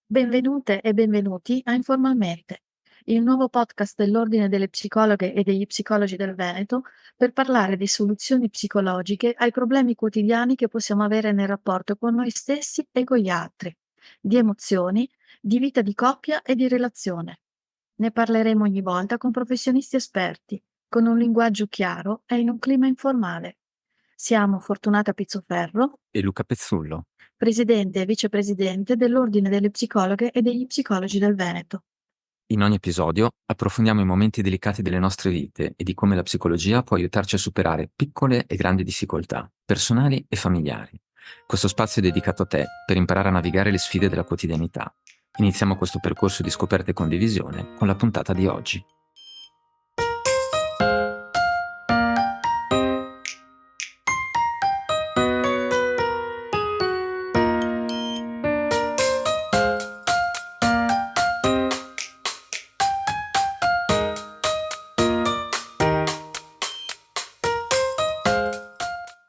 Benvenute e benvenuti a Informalmente, il nuovo podcast dell'Ordine delle Psicologhe e degli Psicologi del Veneto per parlare di soluzioni psicologiche ai problemi quotidiani che possiamo avere nel rapporto con noi stessi e con gli altri, di emozioni, di vita di coppia e di relazione. Ne parleremo ogni volta con professionisti esperti, con un linguaggio chiaro e in un clima informale. Siamo Fortunata Pizzoferro, E Luca Pezzullo. presidente e vicepresidente dell'Ordine delle Psicologhe e degli Psicologi del Veneto. In ogni episodio approfondiamo i momenti delicati delle nostre vite e di come la psicologia può aiutarci a superare piccole e grandi difficoltà, personali e familiari. Questo spazio è dedicato a te per imparare a navigare le sfide della quotidianità. Iniziamo questo percorso di scoperta e condivisione con la puntata di oggi.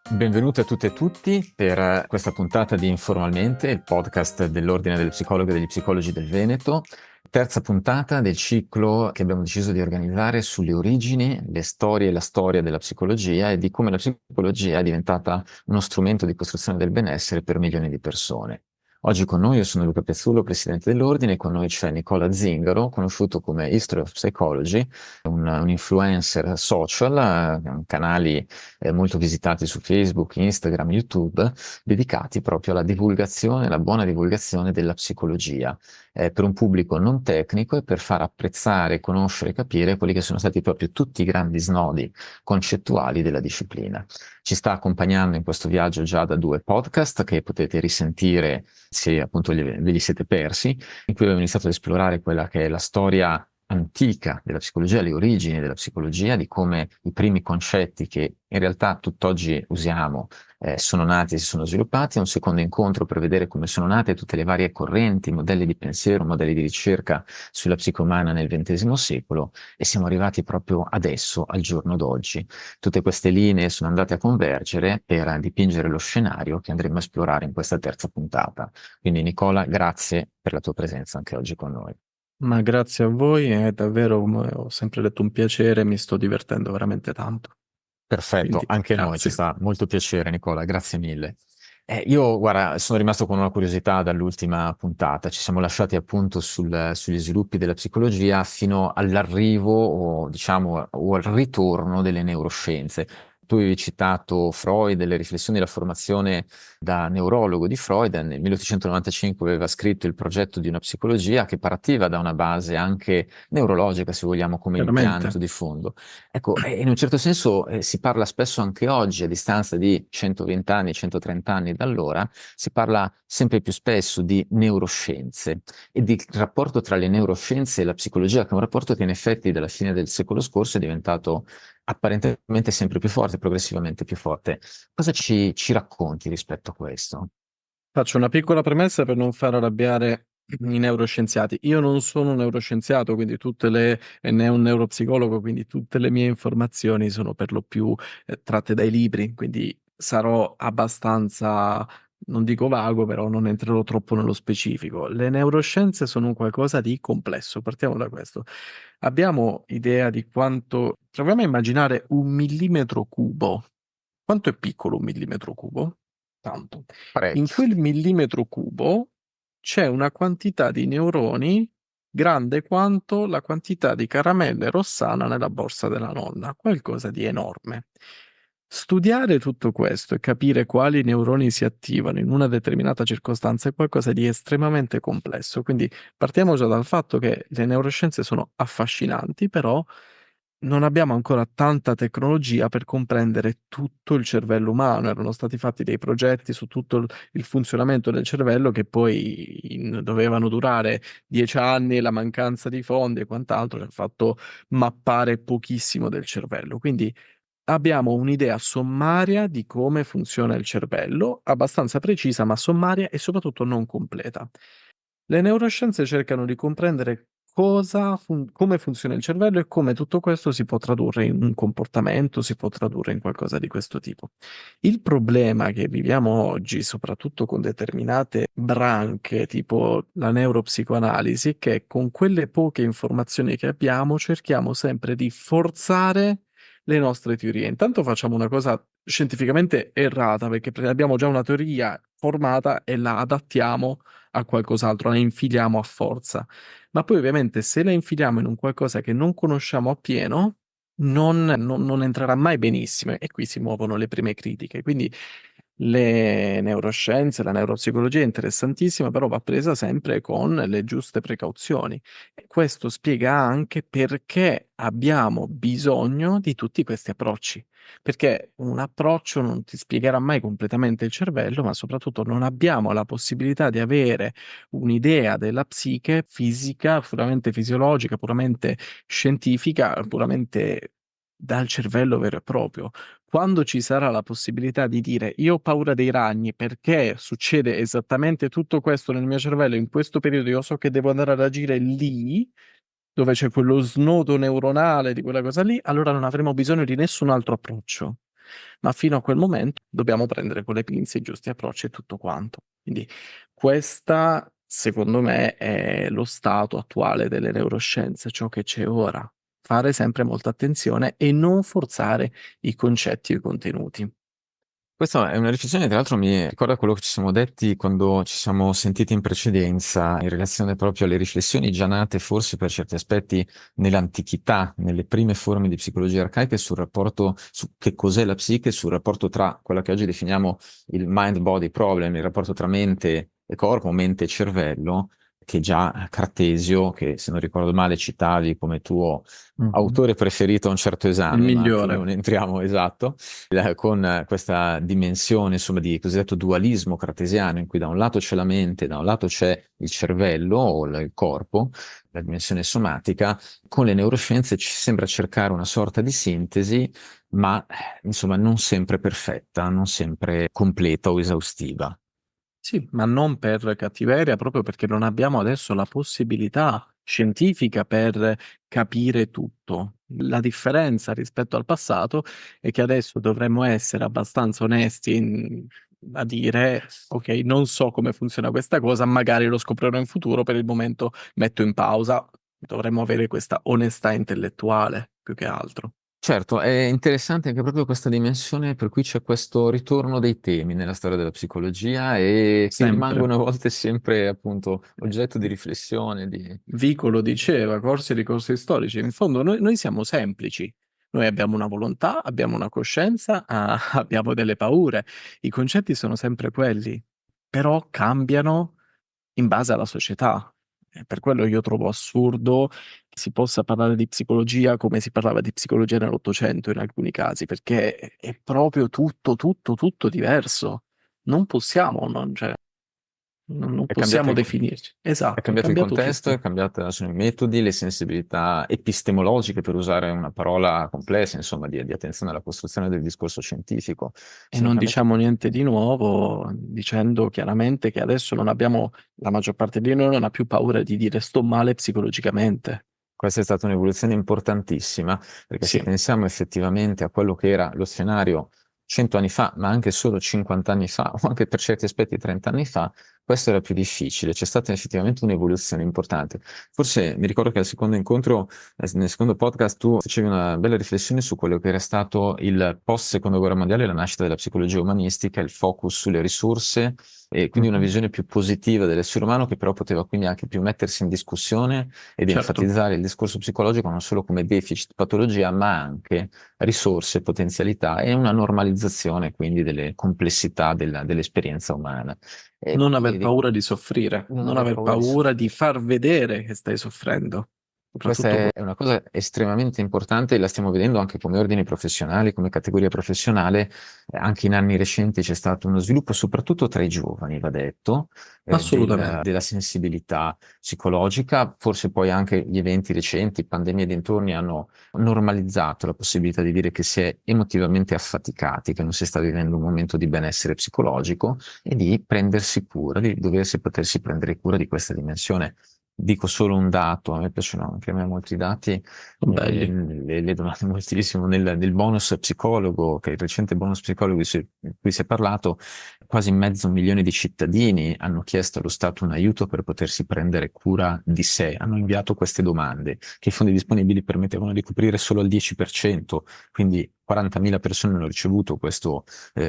Benvenute a tutte e tutti per questa puntata di Informalmente, il podcast dell'Ordine delle Psicologhe e degli Psicologi del Veneto. Terza puntata del ciclo che abbiamo deciso di organizzare sulle origini, le storie e la storia della psicologia e di come la psicologia è diventata uno strumento di costruzione del benessere per milioni di persone. Oggi con noi io sono Luca Pezzullo, presidente dell'Ordine, e con noi c'è Nicola Zingaro, conosciuto come History of Psychology, un influencer social, canali molto visitati su Facebook, Instagram, YouTube, dedicati proprio alla divulgazione, alla buona divulgazione della psicologia, per un pubblico non tecnico e per far apprezzare, conoscere e capire quelli che sono stati proprio tutti i grandi snodi concettuali della disciplina. Ci sta accompagnando in questo viaggio già da 2 podcast che potete risentire se appunto ve li siete persi, in cui abbiamo iniziato ad esplorare quella che è la storia antica della psicologia, le origini della psicologia, di come i primi concetti che in realtà tutt'oggi usiamo sono nati e si sono sviluppati, un secondo incontro per vedere come sono nate tutte le varie correnti, modelli di pensiero, modelli di ricerca sulla psiche umana nel XX secolo, e siamo arrivati proprio adesso, al giorno d'oggi. Tutte queste linee sono andate a convergere per dipingere lo scenario che andremo a esplorare in questa terza puntata. Quindi Nicola, grazie per la tua presenza anche oggi con noi. Ma grazie a voi, è davvero, come ho sempre detto, un piacere, mi sto divertendo veramente tanto. Perfetto, Quindi, anche a noi ci grazie. fa molto piacere, Nicola, grazie mille. Io, guarda, sono rimasto con una curiosità dall'ultima puntata. Ci siamo lasciati appunto sugli sviluppi della psicologia fino all'arrivo o diciamo o al ritorno delle neuroscienze. Tu avevi citato Freud, le riflessioni della formazione da neurologo di Freud. Nel 1895 aveva scritto il progetto di una psicologia che partiva da una base anche neurologica, se vogliamo, come Veramente. impianto di fondo. Ecco, in un certo senso si parla spesso anche oggi, a distanza di 120 anni, 130 anni da allora, si parla sempre più spesso di neuroscienze e di rapporto tra le neuroscienze e la psicologia, che è un rapporto che in effetti dalla fine del secolo scorso è diventato apparentemente sempre più forte, progressivamente più forte. Cosa ci racconti rispetto a questo? Faccio una piccola premessa per non far arrabbiare i neuroscienziati. Io non sono un neuroscienziato, quindi né un neuropsicologo, quindi tutte le mie informazioni sono per lo più tratte dai libri, quindi sarò abbastanza, non dico vago, però non entrerò troppo nello specifico. Le neuroscienze sono un qualcosa di complesso, partiamo da questo. Abbiamo idea di quanto... Proviamo a immaginare un millimetro cubo. Quanto è piccolo un millimetro cubo? Tanto. In Parecchio. quel millimetro cubo c'è una quantità di neuroni grande quanto la quantità di caramelle Rossana nella borsa della nonna, qualcosa di enorme. Studiare tutto questo e capire quali neuroni si attivano in una determinata circostanza è qualcosa di estremamente complesso, quindi partiamo già dal fatto che le neuroscienze sono affascinanti, però non abbiamo ancora tanta tecnologia per comprendere tutto il cervello umano. Erano stati fatti dei progetti su tutto il funzionamento del cervello che poi dovevano durare 10 anni, e la mancanza di fondi e quant'altro ci ha fatto mappare pochissimo del cervello. Quindi abbiamo un'idea sommaria di come funziona il cervello, abbastanza precisa, ma sommaria e soprattutto non completa. Le neuroscienze cercano di comprendere come funziona il cervello e come tutto questo si può tradurre in un comportamento, si può tradurre in qualcosa di questo tipo. Il problema che viviamo oggi, soprattutto con determinate branche, tipo la neuropsicoanalisi, è che con quelle poche informazioni che abbiamo cerchiamo sempre di forzare le nostre teorie. Intanto facciamo una cosa scientificamente errata, perché abbiamo già una teoria formata e la adattiamo a qualcos'altro, la infiliamo a forza. Ma poi ovviamente se la infiliamo in un qualcosa che non conosciamo appieno, non entrerà mai benissimo, e qui si muovono le prime critiche. Quindi le neuroscienze, la neuropsicologia è interessantissima, però va presa sempre con le giuste precauzioni. E questo spiega anche perché abbiamo bisogno di tutti questi approcci. Perché un approccio non ti spiegherà mai completamente il cervello, ma soprattutto non abbiamo la possibilità di avere un'idea della psiche fisica, puramente fisiologica, puramente scientifica, puramente dal cervello vero e proprio. Quando ci sarà la possibilità di dire io ho paura dei ragni perché succede esattamente tutto questo nel mio cervello in questo periodo, io so che devo andare ad agire lì, dove c'è quello snodo neuronale di quella cosa lì, allora non avremo bisogno di nessun altro approccio. Ma fino a quel momento dobbiamo prendere con le pinze i giusti approcci e tutto quanto. Quindi questa, secondo me, è lo stato attuale delle neuroscienze, ciò che c'è ora. Fare sempre molta attenzione e non forzare i concetti o i contenuti. Questa è una riflessione, tra l'altro mi ricorda quello che ci siamo detti quando ci siamo sentiti in precedenza, in relazione proprio alle riflessioni già nate forse per certi aspetti nell'antichità, nelle prime forme di psicologia arcaiche sul rapporto, su che cos'è la psiche, sul rapporto tra quella che oggi definiamo il mind-body problem, il rapporto tra mente e corpo, mente e cervello, che già Cartesio, che se non ricordo male citavi come tuo autore preferito a un certo Il esame, ma qui migliore. non entriamo, esatto, con questa dimensione, insomma, di cosiddetto dualismo cartesiano, in cui da un lato c'è la mente, da un lato c'è il cervello o il corpo, la dimensione somatica. Con le neuroscienze ci sembra cercare una sorta di sintesi, ma insomma non sempre perfetta, non sempre completa o esaustiva. Sì, ma non per cattiveria, proprio perché non abbiamo adesso la possibilità scientifica per capire tutto. La differenza rispetto al passato è che adesso dovremmo essere abbastanza onesti a dire, ok, non so come funziona questa cosa, magari lo scoprirò in futuro, per il momento metto in pausa. Dovremmo avere questa onestà intellettuale più che altro. Certo, è interessante anche proprio questa dimensione per cui c'è questo ritorno dei temi nella storia della psicologia e che Sempre. rimangono a volte sempre appunto oggetto di riflessione, di... Vico lo diceva, corsi e ricorsi storici. In fondo noi siamo semplici. Noi abbiamo una volontà, abbiamo una coscienza, abbiamo delle paure. I concetti sono sempre quelli, però cambiano in base alla società. E per quello io trovo assurdo che si possa parlare di psicologia come si parlava di psicologia nell'Ottocento in alcuni casi, perché è proprio tutto diverso. Non possiamo, cioè, non È cambiato possiamo definirci. è Esatto, è cambiato il cambiato contesto, è tutto. cambiata, sono i metodi, le sensibilità epistemologiche, per usare una parola complessa, insomma, di attenzione alla costruzione del discorso scientifico. E Sono non cambiati. diciamo niente di nuovo, dicendo chiaramente che adesso non abbiamo, la maggior parte di noi non ha più paura di dire sto male psicologicamente. Questa è stata un'evoluzione importantissima, perché se Sì, pensiamo effettivamente a quello che era lo scenario 100 anni fa, ma anche solo 50 anni fa, o anche per certi aspetti 30 anni fa, questo era più difficile. C'è stata effettivamente un'evoluzione importante. Forse mi ricordo che al secondo incontro, nel secondo podcast, tu facevi una bella riflessione su quello che era stato il post-seconda guerra mondiale, la nascita della psicologia umanistica, il focus sulle risorse e quindi una mhm, visione più positiva dell'essere umano che però poteva quindi anche più mettersi in discussione ed certo. enfatizzare il discorso psicologico non solo come deficit, patologia, ma anche risorse, potenzialità e una normalizzazione quindi delle complessità dell'esperienza umana. E Non aver quindi paura di soffrire, non non aver aver paura di paura di soffrire. far vedere che stai soffrendo. Questa Soprattutto è una cosa estremamente importante e la stiamo vedendo anche come ordini professionali, come categoria professionale. Anche in anni recenti c'è stato uno sviluppo, soprattutto tra i giovani, va detto, assolutamente. della sensibilità psicologica. Forse poi anche gli eventi recenti, pandemia e dintorni, hanno normalizzato la possibilità di dire che si è emotivamente affaticati, che non si sta vivendo un momento di benessere psicologico e di prendersi cura, di doversi potersi prendere cura di questa dimensione Dico solo un dato, a me piacciono anche a me molti dati, Belli. le donate moltissimo nel bonus psicologo, che è il recente bonus psicologo di cui si è parlato, quasi 500.000 di cittadini hanno chiesto allo Stato un aiuto per potersi prendere cura di sé, hanno inviato queste domande, che i fondi disponibili permettevano di coprire solo il 10%, quindi 40.000 persone hanno ricevuto questo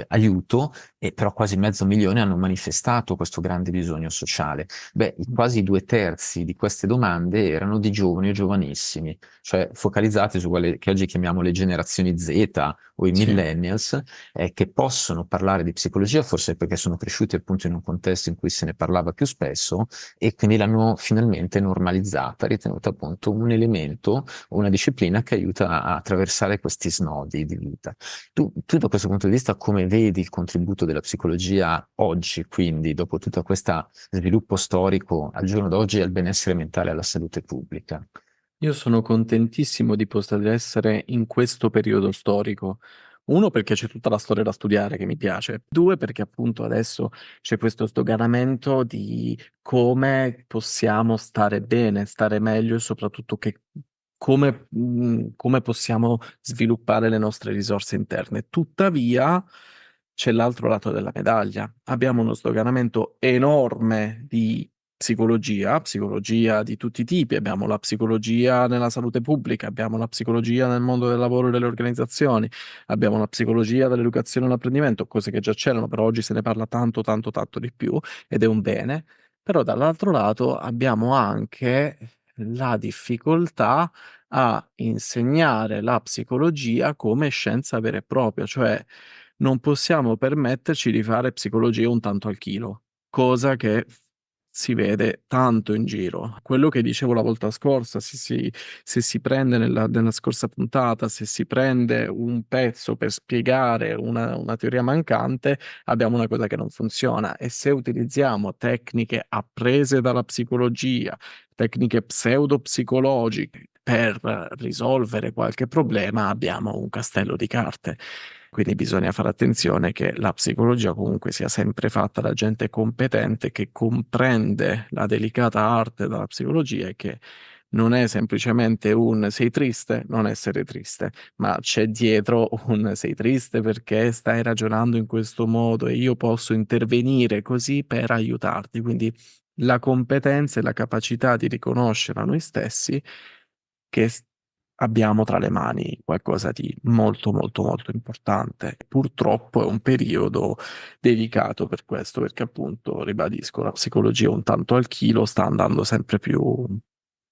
aiuto, e però quasi 500.000 hanno manifestato questo grande bisogno sociale. Beh, quasi 2/3 di queste domande erano di giovani o giovanissimi, cioè focalizzate su quelle che oggi chiamiamo le generazioni Z o i Sì. millennials, che possono parlare di psicologia, forse perché sono cresciuti appunto in un contesto in cui se ne parlava più spesso, e quindi l'hanno finalmente normalizzata, ritenuta appunto un elemento o una disciplina che aiuta a attraversare questi snodi di vita. Tu da questo punto di vista come vedi il contributo della psicologia oggi, quindi dopo tutto questo sviluppo storico al giorno d'oggi al benessere mentale e alla salute pubblica? Io sono contentissimo di poter essere in questo periodo storico. Uno, perché c'è tutta la storia da studiare che mi piace. Due, perché appunto adesso c'è questo sdoganamento di come possiamo stare bene, stare meglio e soprattutto come possiamo sviluppare le nostre risorse interne. Tuttavia, c'è l'altro lato della medaglia. Abbiamo uno sdoganamento enorme di psicologia di tutti i tipi, abbiamo la psicologia nella salute pubblica, abbiamo la psicologia nel mondo del lavoro e delle organizzazioni, abbiamo la psicologia dell'educazione e l'apprendimento, cose che già c'erano, però oggi se ne parla tanto, tanto, tanto di più ed è un bene. Però dall'altro lato abbiamo anche la difficoltà a insegnare la psicologia come scienza vera e propria, cioè non possiamo permetterci di fare psicologia un tanto al chilo, cosa che si vede tanto in giro. Quello che dicevo la volta scorsa, se si prende nella scorsa puntata, se si prende un pezzo per spiegare una teoria mancante, abbiamo una cosa che non funziona. E se utilizziamo tecniche apprese dalla psicologia, tecniche pseudopsicologiche per risolvere qualche problema, abbiamo un castello di carte. Quindi bisogna fare attenzione che la psicologia comunque sia sempre fatta da gente competente che comprende la delicata arte della psicologia e che non è semplicemente un sei triste, non essere triste, ma c'è dietro un sei triste perché stai ragionando in questo modo e io posso intervenire così per aiutarti. Quindi la competenza e la capacità di riconoscere a noi stessi che abbiamo tra le mani qualcosa di molto molto molto importante. Purtroppo è un periodo delicato per questo, perché appunto, ribadisco, la psicologia un tanto al chilo sta andando sempre più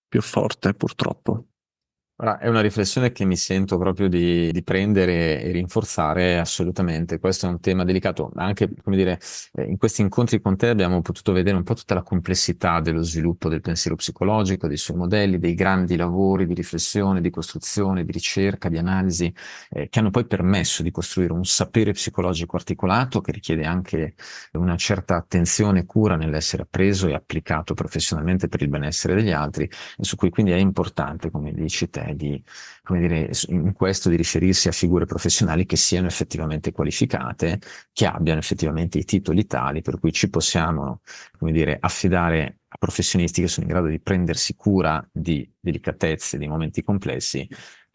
forte, purtroppo. Ora, è una riflessione che mi sento proprio di prendere e rinforzare assolutamente. Questo è un tema delicato, ma anche, come dire, in questi incontri con te abbiamo potuto vedere un po' tutta la complessità dello sviluppo del pensiero psicologico, dei suoi modelli, dei grandi lavori di riflessione, di costruzione, di ricerca, di analisi, che hanno poi permesso di costruire un sapere psicologico articolato che richiede anche una certa attenzione e cura nell'essere appreso e applicato professionalmente per il benessere degli altri, e su cui quindi è importante, come dici te, come dire, in questo di riferirsi a figure professionali che siano effettivamente qualificate, che abbiano effettivamente i titoli tali per cui ci possiamo, come dire, affidare a professionisti che sono in grado di prendersi cura di delicatezze, di momenti complessi,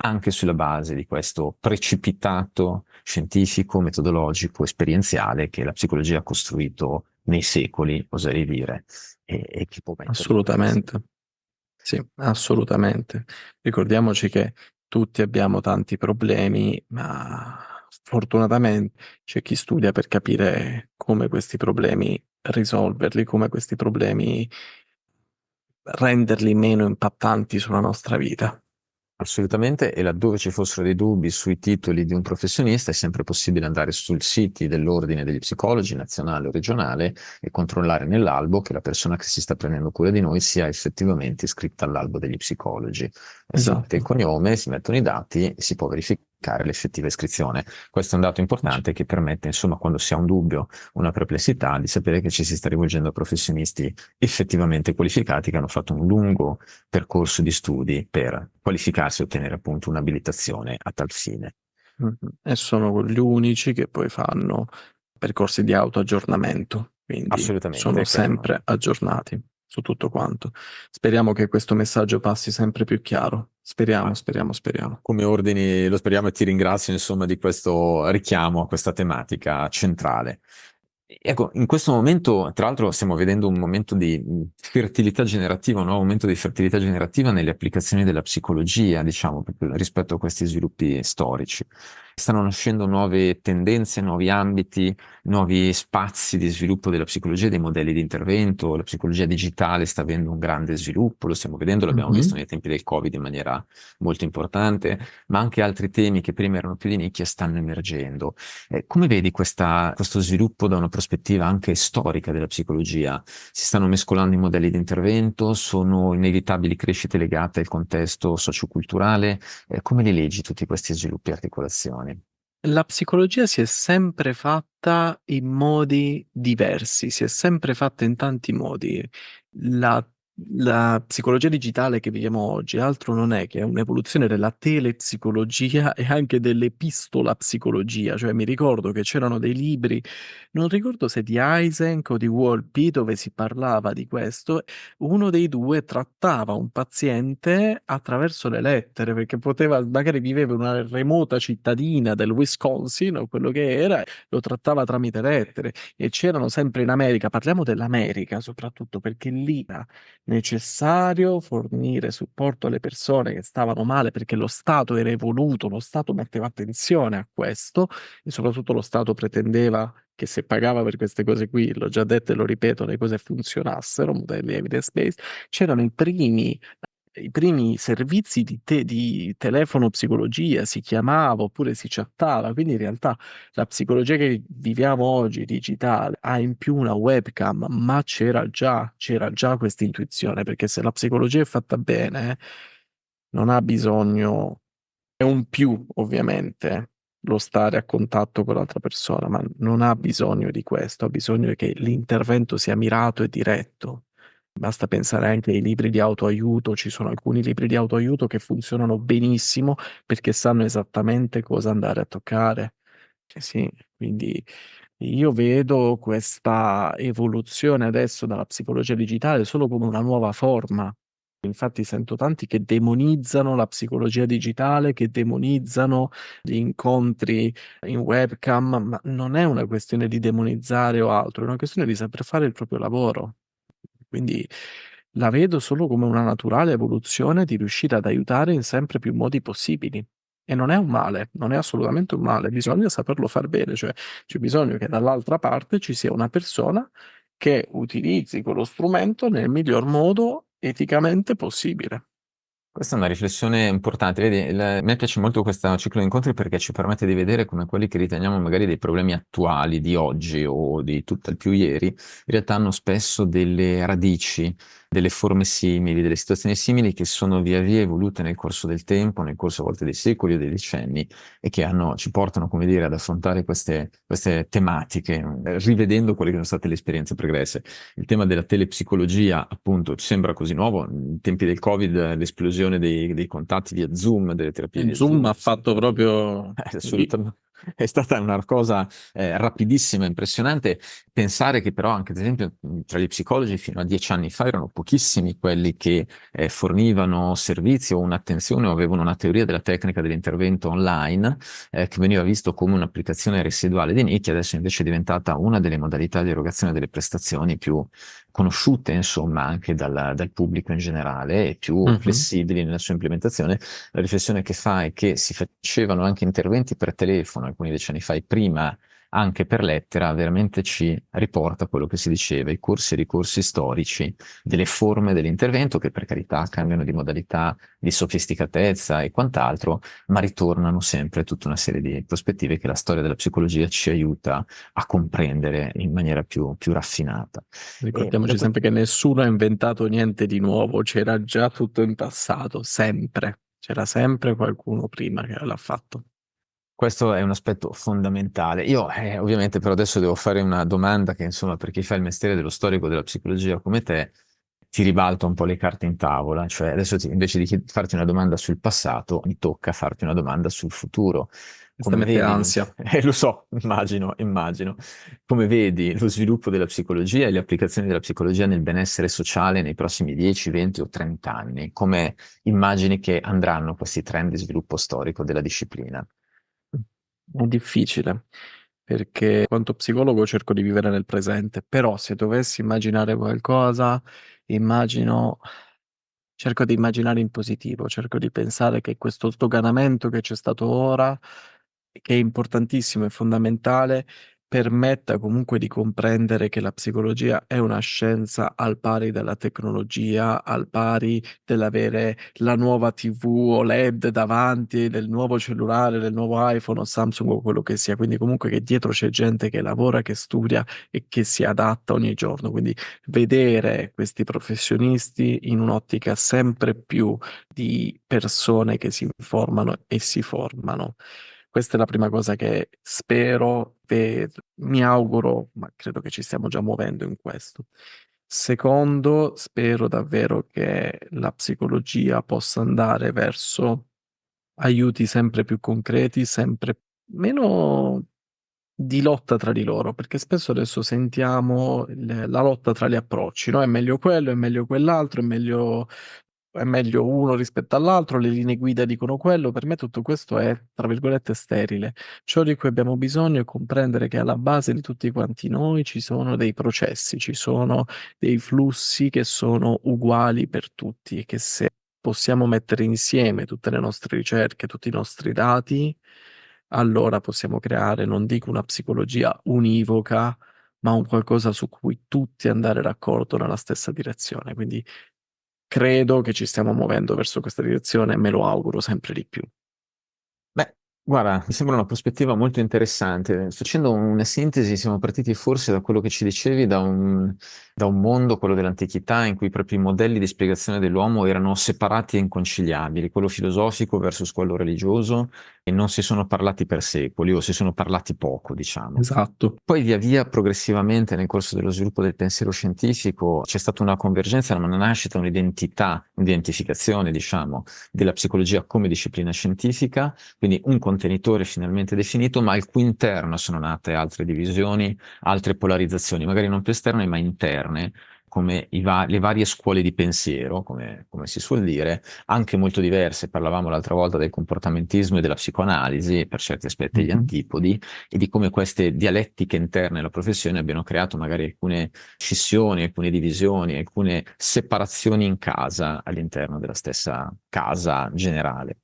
anche sulla base di questo precipitato scientifico, metodologico, esperienziale che la psicologia ha costruito nei secoli, oserei dire, e che può mettere. Assolutamente. Sì, assolutamente. Ricordiamoci che tutti abbiamo tanti problemi, ma fortunatamente c'è chi studia per capire come questi problemi risolverli, come questi problemi renderli meno impattanti sulla nostra vita. Assolutamente, e laddove ci fossero dei dubbi sui titoli di un professionista è sempre possibile andare sul sito dell'Ordine degli Psicologi nazionale o regionale e controllare nell'albo che la persona che si sta prendendo cura di noi sia effettivamente iscritta all'albo degli psicologi. Si mette il Esatto. cognome, si mettono i dati e si può verificare l'effettiva iscrizione. Questo è un dato importante che permette, insomma, quando si ha un dubbio, una perplessità, di sapere che ci si sta rivolgendo a professionisti effettivamente qualificati che hanno fatto un lungo percorso di studi per qualificarsi e ottenere appunto un'abilitazione a tal fine. Mhm. E sono gli unici che poi fanno percorsi di autoaggiornamento, quindi sono Assolutamente, che hanno sempre aggiornati. su tutto quanto. Speriamo che questo messaggio passi sempre più chiaro. Speriamo. Come ordini, lo speriamo e ti ringrazio insomma di questo richiamo a questa tematica centrale. Ecco, in questo momento, tra l'altro, stiamo vedendo un momento di fertilità generativa, un nuovo momento di fertilità generativa nelle applicazioni della psicologia, diciamo, proprio rispetto a questi sviluppi storici. Stanno nascendo nuove tendenze, nuovi ambiti, nuovi spazi di sviluppo della psicologia, dei modelli di intervento. La psicologia digitale sta avendo un grande sviluppo, lo stiamo vedendo, l'abbiamo visto nei tempi del Covid in maniera molto importante, ma anche altri temi che prima erano più di nicchia stanno emergendo. Come vedi questo sviluppo da una prospettiva anche storica della psicologia? Si stanno mescolando i modelli di intervento, sono inevitabili crescite legate al contesto socioculturale? Come li leggi tutti questi sviluppi e articolazioni? La psicologia si è sempre fatta in modi diversi, si è sempre fatta in tanti modi. La psicologia digitale che viviamo oggi altro non è che un'evoluzione della telepsicologia e anche dell'epistolapsicologia. Cioè mi ricordo che c'erano dei libri, non ricordo se di Eysenck o di Wolpe, dove si parlava di questo. Uno dei due trattava un paziente attraverso le lettere, perché magari viveva in una remota cittadina del Wisconsin o quello che era, lo trattava tramite lettere. E c'erano sempre in America, parliamo dell'America soprattutto, perché lì era necessario fornire supporto alle persone che stavano male, perché lo Stato era evoluto, lo Stato metteva attenzione a questo e soprattutto lo Stato pretendeva che se pagava per queste cose qui, l'ho già detto e lo ripeto, le cose funzionassero, modelli evidence-based. C'erano i primi servizi di telefono psicologia, si chiamava oppure si chattava, quindi in realtà la psicologia che viviamo oggi, digitale, ha in più una webcam, ma c'era già questa intuizione, perché se la psicologia è fatta bene, non ha bisogno, è un più ovviamente lo stare a contatto con l'altra persona, ma non ha bisogno di questo, ha bisogno che l'intervento sia mirato e diretto. Basta pensare anche ai libri di autoaiuto, ci sono alcuni libri di autoaiuto che funzionano benissimo perché sanno esattamente cosa andare a toccare. Sì, quindi io vedo questa evoluzione adesso dalla psicologia digitale solo come una nuova forma. Infatti sento tanti che demonizzano la psicologia digitale, che demonizzano gli incontri in webcam, ma non è una questione di demonizzare o altro, è una questione di saper fare il proprio lavoro. Quindi la vedo solo come una naturale evoluzione di riuscire ad aiutare in sempre più modi possibili. E non è un male, non è assolutamente un male, bisogna saperlo far bene, cioè c'è bisogno che dall'altra parte ci sia una persona che utilizzi quello strumento nel miglior modo eticamente possibile. Questa è una riflessione importante. Vedi, a me piace molto questo ciclo di incontri perché ci permette di vedere come quelli che riteniamo magari dei problemi attuali di oggi o di tutt'al più ieri, in realtà hanno spesso delle radici, delle forme simili, delle situazioni simili che sono via via evolute nel corso del tempo, nel corso a volte dei secoli o dei decenni e che ci portano, come dire, ad affrontare queste tematiche, rivedendo quelle che sono state le esperienze pregresse. Il tema della telepsicologia, appunto, ci sembra così nuovo. In tempi del Covid, l'esplosione dei contatti via Zoom, delle terapie via Zoom Zoom, ha fatto proprio... è stata una cosa rapidissima, impressionante. Pensare che però anche, ad esempio, tra gli psicologi fino a 10 anni fa erano pochissimi quelli che fornivano servizi o un'attenzione o avevano una teoria della tecnica dell'intervento online che veniva visto come un'applicazione residuale di nicchia, adesso invece è diventata una delle modalità di erogazione delle prestazioni più conosciute, insomma, anche dal pubblico in generale e più Mhm. flessibili nella sua implementazione. La riflessione che fa è che si facevano anche interventi per telefono alcuni decenni fa e prima anche per lettera, veramente ci riporta quello che si diceva, i corsi e ricorsi storici delle forme dell'intervento che per carità cambiano di modalità, di sofisticatezza e quant'altro, ma ritornano sempre tutta una serie di prospettive che la storia della psicologia ci aiuta a comprendere in maniera più raffinata. Ricordiamoci sempre che nessuno ha inventato niente di nuovo, c'era già tutto in passato, sempre. C'era sempre qualcuno prima che l'ha fatto. Questo è un aspetto fondamentale. Io, ovviamente, però adesso devo fare una domanda che, insomma, per chi fa il mestiere dello storico della psicologia come te, ti ribalto un po' le carte in tavola, cioè adesso invece di farti una domanda sul passato, mi tocca farti una domanda sul futuro. Questa Come mette vedi, ansia. lo so, immagino, come vedi lo sviluppo della psicologia e le applicazioni della psicologia nel benessere sociale nei prossimi 10, 20 o 30 anni? Come immagini che andranno questi trend di sviluppo storico della disciplina? È difficile, perché quanto psicologo cerco di vivere nel presente, però se dovessi immaginare qualcosa, immagino, cerco di immaginare in positivo, cerco di pensare che questo sdoganamento che c'è stato ora, che è importantissimo e fondamentale, permetta comunque di comprendere che la psicologia è una scienza al pari della tecnologia, al pari dell'avere la nuova TV OLED davanti, del nuovo cellulare, del nuovo iPhone o Samsung o quello che sia. Quindi comunque che dietro c'è gente che lavora, che studia e che si adatta ogni giorno. Quindi vedere questi professionisti in un'ottica sempre più di persone che si informano e si formano. Questa è la prima cosa che spero, mi auguro, ma credo che ci stiamo già muovendo in questo. Secondo, spero davvero che la psicologia possa andare verso aiuti sempre più concreti, sempre meno di lotta tra di loro, perché spesso adesso sentiamo la lotta tra gli approcci, no? È meglio quello, è meglio quell'altro, è meglio uno rispetto all'altro, le linee guida dicono quello. Per me tutto questo è, tra virgolette, sterile. Ciò di cui abbiamo bisogno è comprendere che alla base di tutti quanti noi ci sono dei processi, ci sono dei flussi che sono uguali per tutti e che se possiamo mettere insieme tutte le nostre ricerche, tutti i nostri dati, allora possiamo creare, non dico una psicologia univoca, ma un qualcosa su cui tutti andare d'accordo nella stessa direzione. Quindi credo che ci stiamo muovendo verso questa direzione e me lo auguro sempre di più. Beh, guarda, mi sembra una prospettiva molto interessante. Facendo una sintesi, siamo partiti forse da quello che ci dicevi, da un mondo, quello dell'antichità, in cui proprio i modelli di spiegazione dell'uomo erano separati e inconciliabili, quello filosofico versus quello religioso, e non si sono parlati per secoli, o si sono parlati poco, diciamo. Esatto. Poi via via, progressivamente, nel corso dello sviluppo del pensiero scientifico, c'è stata una convergenza, una nascita, un'identificazione, diciamo, della psicologia come disciplina scientifica, quindi un contenitore finalmente definito, ma al cui interno sono nate altre divisioni, altre polarizzazioni, magari non più esterne, ma interne, come le varie scuole di pensiero, come si suol dire, anche molto diverse. Parlavamo l'altra volta del comportamentismo e della psicoanalisi, per certi aspetti gli Mhm. antipodi, e di come queste dialettiche interne alla professione abbiano creato magari alcune scissioni, alcune divisioni, alcune separazioni in casa all'interno della stessa casa generale.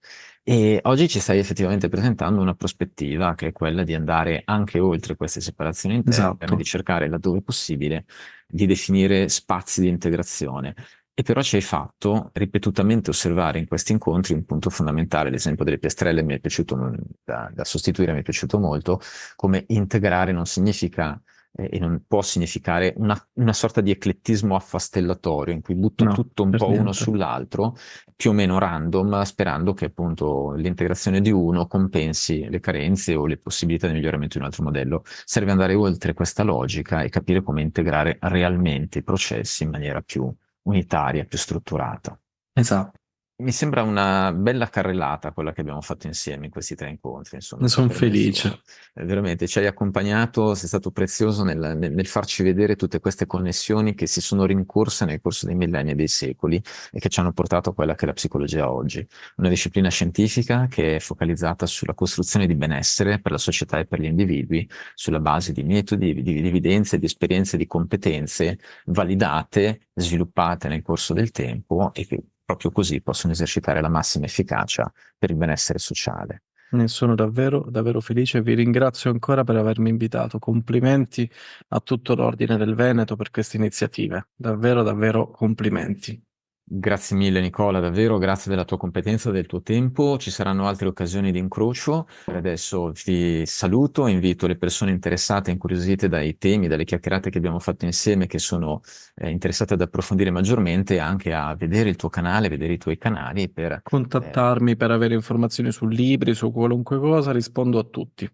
E oggi ci stai effettivamente presentando una prospettiva che è quella di andare anche oltre queste separazioni interne, di Esatto. cercare laddove possibile di definire spazi di integrazione. E però ci hai fatto ripetutamente osservare in questi incontri un punto fondamentale. L'esempio delle piastrelle mi è piaciuto, da sostituire, mi è piaciuto molto, come integrare non significa e non può significare una sorta di eclettismo affastellatorio in cui butto No, tutto un per po' uno niente. sull'altro, più o meno random, sperando che appunto l'integrazione di uno compensi le carenze o le possibilità di miglioramento di un altro modello. Serve andare oltre questa logica e capire come integrare realmente i processi in maniera più unitaria, più strutturata. Esatto. Mi sembra una bella carrellata quella che abbiamo fatto insieme in questi 3 incontri, Ne insomma, sono per me felice. veramente ci hai accompagnato, sei stato prezioso nel farci vedere tutte queste connessioni che si sono rincorse nel corso dei millenni e dei secoli e che ci hanno portato a quella che è la psicologia oggi, una disciplina scientifica che è focalizzata sulla costruzione di benessere per la società e per gli individui, sulla base di metodi, di evidenze, di esperienze, di competenze validate, sviluppate nel corso del tempo e che proprio così possono esercitare la massima efficacia per il benessere sociale. Ne sono davvero, davvero felice e vi ringrazio ancora per avermi invitato. Complimenti a tutto l'Ordine del Veneto per queste iniziative. Davvero, davvero complimenti. Grazie mille Nicola, davvero, grazie della tua competenza, del tuo tempo. Ci saranno altre occasioni di incrocio. Per adesso ti saluto, invito le persone interessate, incuriosite dai temi, dalle chiacchierate che abbiamo fatto insieme, che sono interessate ad approfondire maggiormente, anche a vedere il tuo canale, vedere i tuoi canali per Contattarmi per avere informazioni su libri, su qualunque cosa, rispondo a tutti.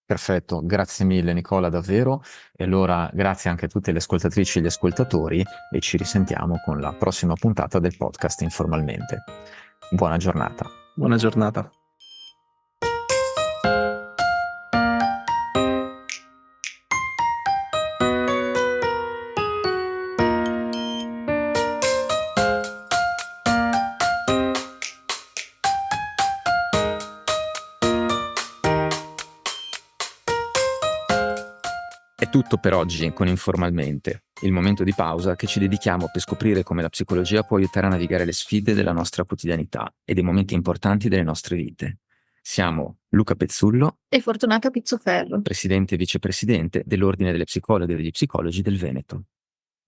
Perfetto, grazie mille Nicola, davvero. E allora grazie anche a tutte le ascoltatrici e gli ascoltatori e ci risentiamo con la prossima puntata del podcast Informalmente. Buona giornata. Buona giornata. È tutto per oggi con Informalmente, il momento di pausa che ci dedichiamo per scoprire come la psicologia può aiutare a navigare le sfide della nostra quotidianità e dei momenti importanti delle nostre vite. Siamo Luca Pezzullo E Fortunata Pizzoferro. presidente e vicepresidente dell'Ordine delle Psicologhe e degli Psicologi del Veneto.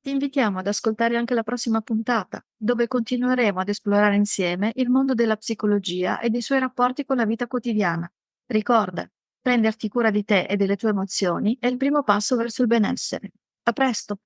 Ti invitiamo ad ascoltare anche la prossima puntata, dove continueremo ad esplorare insieme il mondo della psicologia e dei suoi rapporti con la vita quotidiana. Ricorda, prenderti cura di te e delle tue emozioni è il primo passo verso il benessere. A presto!